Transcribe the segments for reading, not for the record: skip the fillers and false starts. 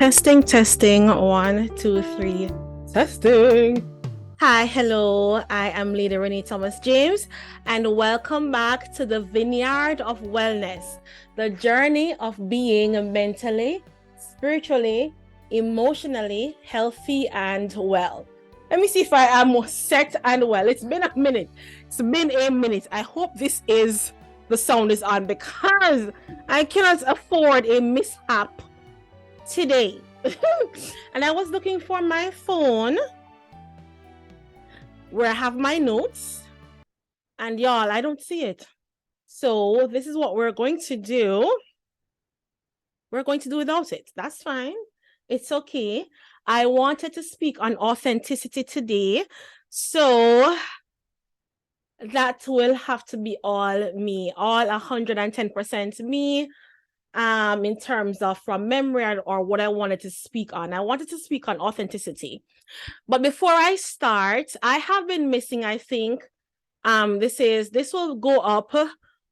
Testing, testing. One, two, three. Testing. Hi, hello. I am Lady Renae Thomas James, and welcome back to the Vineyard of Wellness, the journey of being mentally, spiritually, emotionally healthy and well. Let me see if I am set and well. It's been a minute. I hope the sound is on because I cannot afford a mishap today. And I was looking for my phone where I have my notes, and y'all, I don't see it. So this is what we're going to do. We're going to do without it. That's fine. It's okay. I wanted to speak on authenticity today, so that will have to be all me, all 110% me. In terms of from memory or what I wanted to speak on. I wanted to speak on authenticity. But before I start, I have been missing, I think, this will go up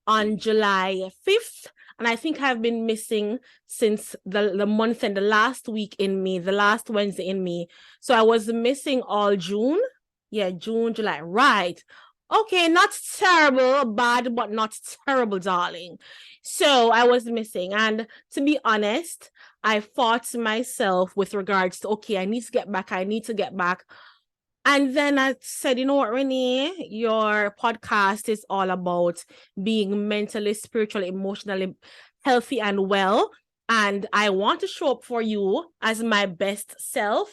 on July 5th. And I think I've been missing since the month and the last week in May, the last Wednesday in May. So I was missing all June. Yeah, June, July. Right. Okay, not terrible, bad, but not terrible, darling. So I was missing. And to be honest, I fought myself with regards to, okay, I need to get back. And then I said, you know what, Renae, your podcast is all about being mentally, spiritually, emotionally healthy and well. And I want to show up for you as my best self.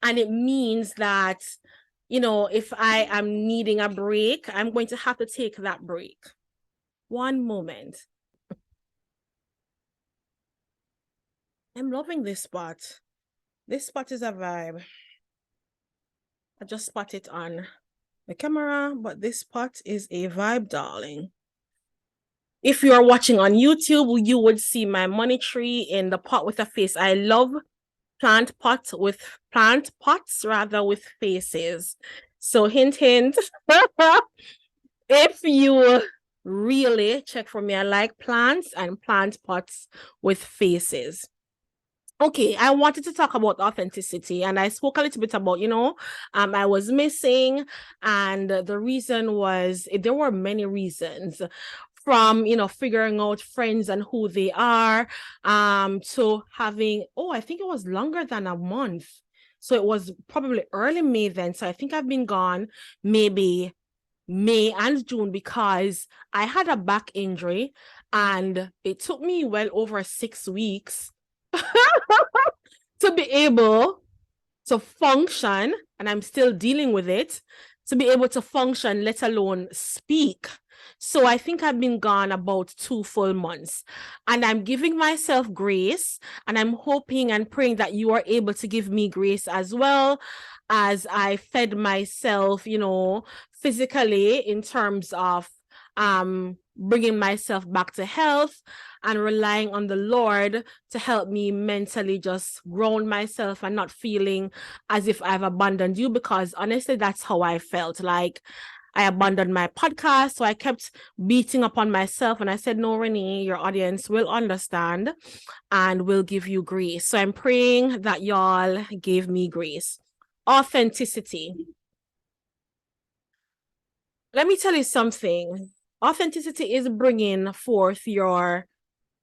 And it means that, you know, if I am needing a break, I'm going to have to take that break. One moment. I'm loving this spot. This spot is a vibe. I just spot it on the camera, but this spot is a vibe, darling. If you are watching on YouTube, you would see my money tree in the pot with a face. I love plant pots with faces. So hint, hint. If you really check for me, I like plants and plant pots with faces. Okay, I wanted to talk about authenticity, and I spoke a little bit about, I was missing, and the reason was there were many reasons, from figuring out friends and who they are, to having, I think it was longer than a month. So it was probably early May then. So I think I've been gone maybe May and June because I had a back injury and it took me well over 6 weeks to be able to function, and I'm still dealing with it, to be able to function, let alone speak. So I think I've been gone about 2 full months, and I'm giving myself grace, and I'm hoping and praying that you are able to give me grace as well, as I fed myself, physically, in terms of bringing myself back to health and relying on the Lord to help me mentally just ground myself and not feeling as if I've abandoned you, because honestly, that's how I felt. Like I abandoned my podcast. So I kept beating up on myself, and I said, no, Renae, your audience will understand and will give you grace. So I'm praying that y'all gave me grace. Authenticity. Let me tell you something. Authenticity is bringing forth your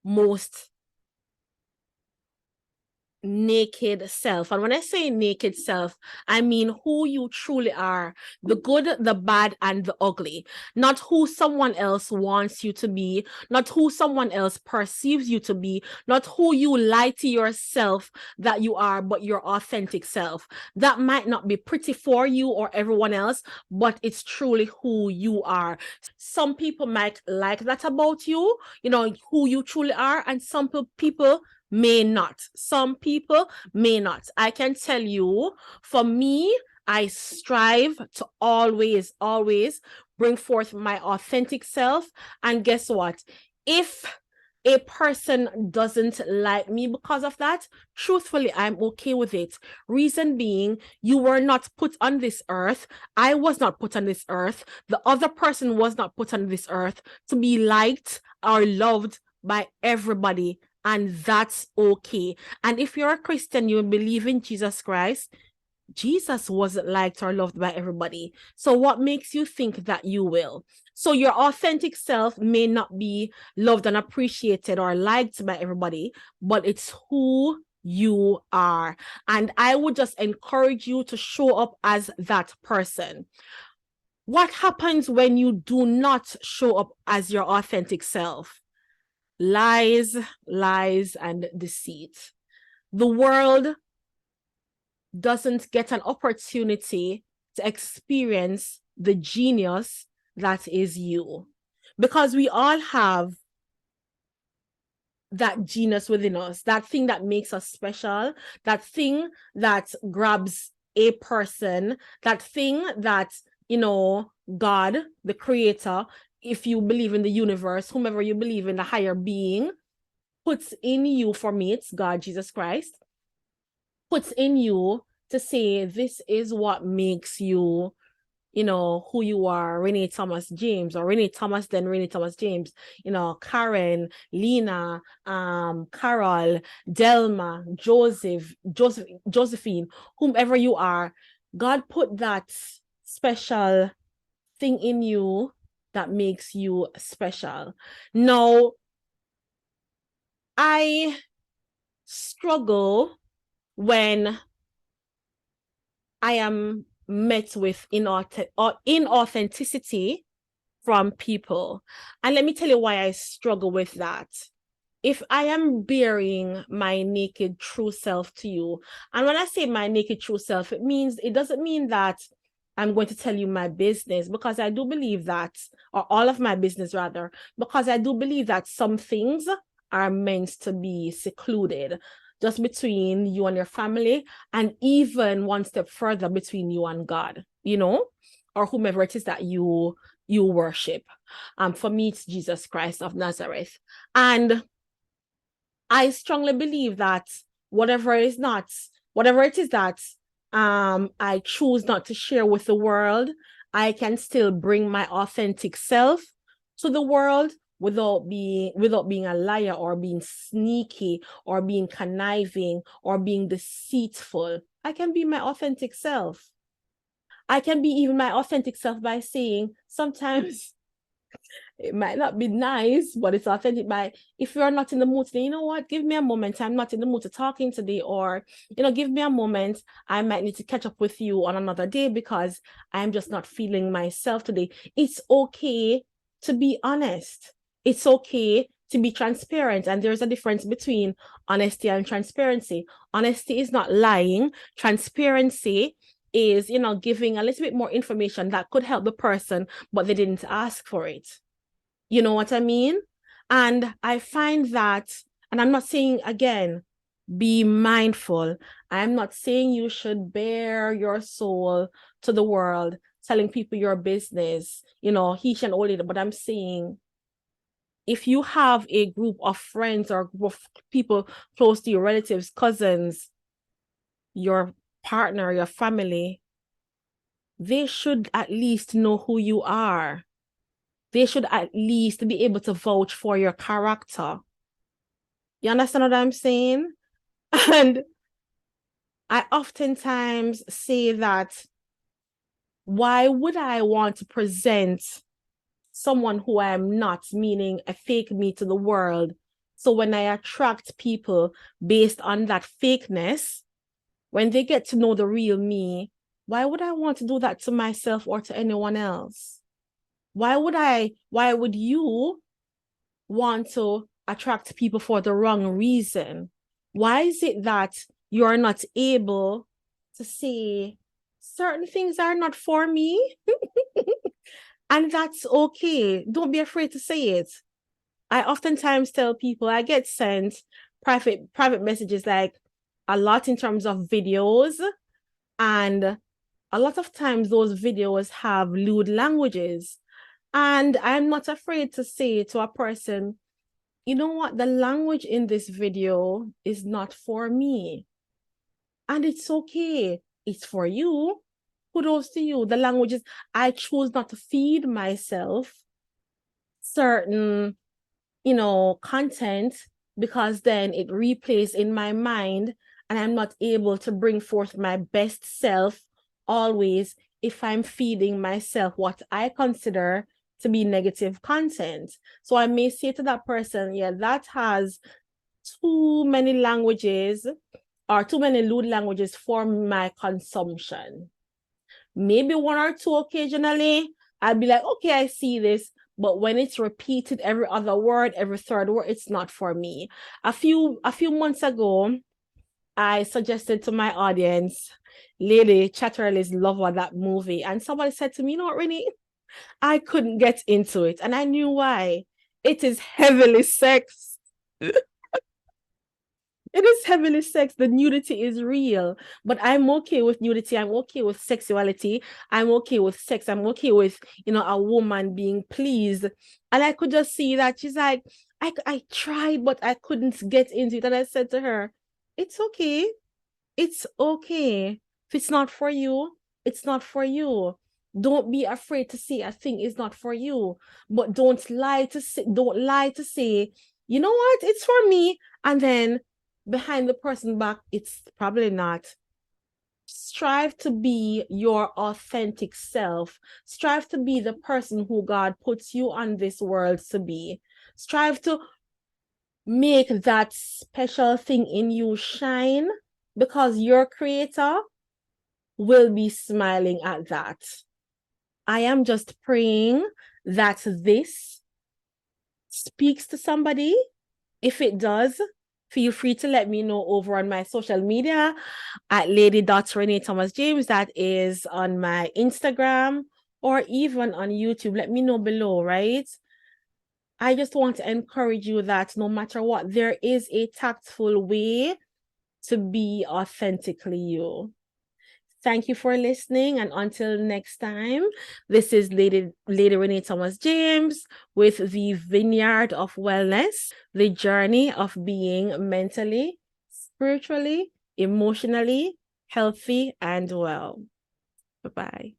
most naked self. And when I say naked self, I mean who you truly are, the good, the bad, and the ugly. Not who someone else wants you to be, not who someone else perceives you to be, not who you lie to yourself that you are, but your authentic self. That might not be pretty for you or everyone else, but it's truly who you are. Some people might like that about you, who you truly are, and some people may not. Some people may not. I can tell you, for me, I strive to always bring forth my authentic self. And guess what? If a person doesn't like me because of that, truthfully, I'm okay with it. Reason being, you were not put on this earth. I was not put on this earth. The other person was not put on this earth to be liked or loved by everybody And that's okay. And if you're a Christian, you believe in Jesus Christ, Jesus wasn't liked or loved by everybody. So what makes you think that you will? So your authentic self may not be loved and appreciated or liked by everybody, but it's who you are. And I would just encourage you to show up as that person. What happens when you do not show up as your authentic self? Lies, lies, and deceit. The world doesn't get an opportunity to experience the genius that is you. Because we all have that genius within us, that thing that makes us special, that thing that grabs a person, that thing that, God, the creator, if you believe in the universe, whomever you believe in, the higher being, puts in you. For me, it's God, Jesus Christ, puts in you to say, this is what makes you, who you are, Renae Thomas James, or Renae Thomas, then Renae Thomas James, Karen, Lena, Carol, Delma, Josephine, whomever you are. God put that special thing in you that makes you special. Now, I struggle when I am met with inauthenticity from people. And let me tell you why I struggle with that. If I am bearing my naked true self to you, and when I say my naked true self, it doesn't mean that I'm going to tell you my business, because I do believe that, or all of my business rather, because I do believe that some things are meant to be secluded, just between you and your family, and even one step further between you and God, or whomever it is that you worship. For me, it's Jesus Christ of Nazareth. And I strongly believe that whatever it is that I choose not to share with the world, I can still bring my authentic self to the world without being a liar, or being sneaky, or being conniving, or being deceitful. I can be my authentic self. I can be even my authentic self by saying, sometimes it might not be nice, but it's authentic. By, if you're not in the mood today, you know what, give me a moment, I'm not in the mood to talking today, or give me a moment, I might need to catch up with you on another day because I'm just not feeling myself today. It's okay to be honest. It's okay to be transparent. And there's a difference between honesty and transparency. Honesty is not lying. Transparency is, giving a little bit more information that could help the person, but they didn't ask for it. You know what I mean? And I find that, and I'm not saying, again, be mindful. I'm not saying you should bare your soul to the world, telling people your business, he should hold it. But I'm saying, if you have a group of friends or a group of people close to your relatives, cousins, your partner, your family, they should at least know who you are. They should at least be able to vouch for your character. You understand what I'm saying? And I oftentimes say that, why would I want to present someone who I am not, meaning a fake me, to the world? So when I attract people based on that fakeness, when they get to know the real me, why would I want to do that to myself or to anyone else? Why would you want to attract people for the wrong reason? Why is it that you're not able to say certain things are not for me? And that's okay. Don't be afraid to say it. I oftentimes tell people, I get sent private messages, like a lot in terms of videos, and a lot of times those videos have lewd languages. And I'm not afraid to say to a person, you know what, the language in this video is not for me. And it's okay. It's for you. Kudos to you. The languages, I choose not to feed myself certain, content because then it replays in my mind and I'm not able to bring forth my best self always if I'm feeding myself what I consider to be negative content. So I may say to that person, yeah, that has too many languages or too many lewd languages for my consumption. Maybe one or two occasionally, I'll be like, okay, I see this. But when it's repeated every other word, every third word, it's not for me. A few months ago, I suggested to my audience, Lady Chatterley's Lover, that movie. And somebody said to me, you know what, Renae? I couldn't get into it. And I knew why. It is heavily sex. It is heavily sex. The nudity is real, but I'm okay with nudity. I'm okay with sexuality. I'm okay with sex. I'm okay with, a woman being pleased. And I could just see that she's like, I tried, but I couldn't get into it. And I said to her, it's okay. It's okay. If it's not for you, it's not for you. Don't be afraid to say a thing is not for you, but don't lie to say, you know what, it's for me. And then behind the person back, it's probably not. Strive to be your authentic self. Strive to be the person who God puts you on this world to be. Strive to make that special thing in you shine, because your creator will be smiling at that. I am just praying that this speaks to somebody. If it does, feel free to let me know over on my social media at Lady.Renae Thomas James. That is on my Instagram or even on YouTube. Let me know below, right? I just want to encourage you that no matter what, there is a tactful way to be authentically you. Thank you for listening, and until next time, this is Lady Renae Thomas James with the Vineyard of Wellness, the journey of being mentally, spiritually, emotionally healthy and well. Bye-bye.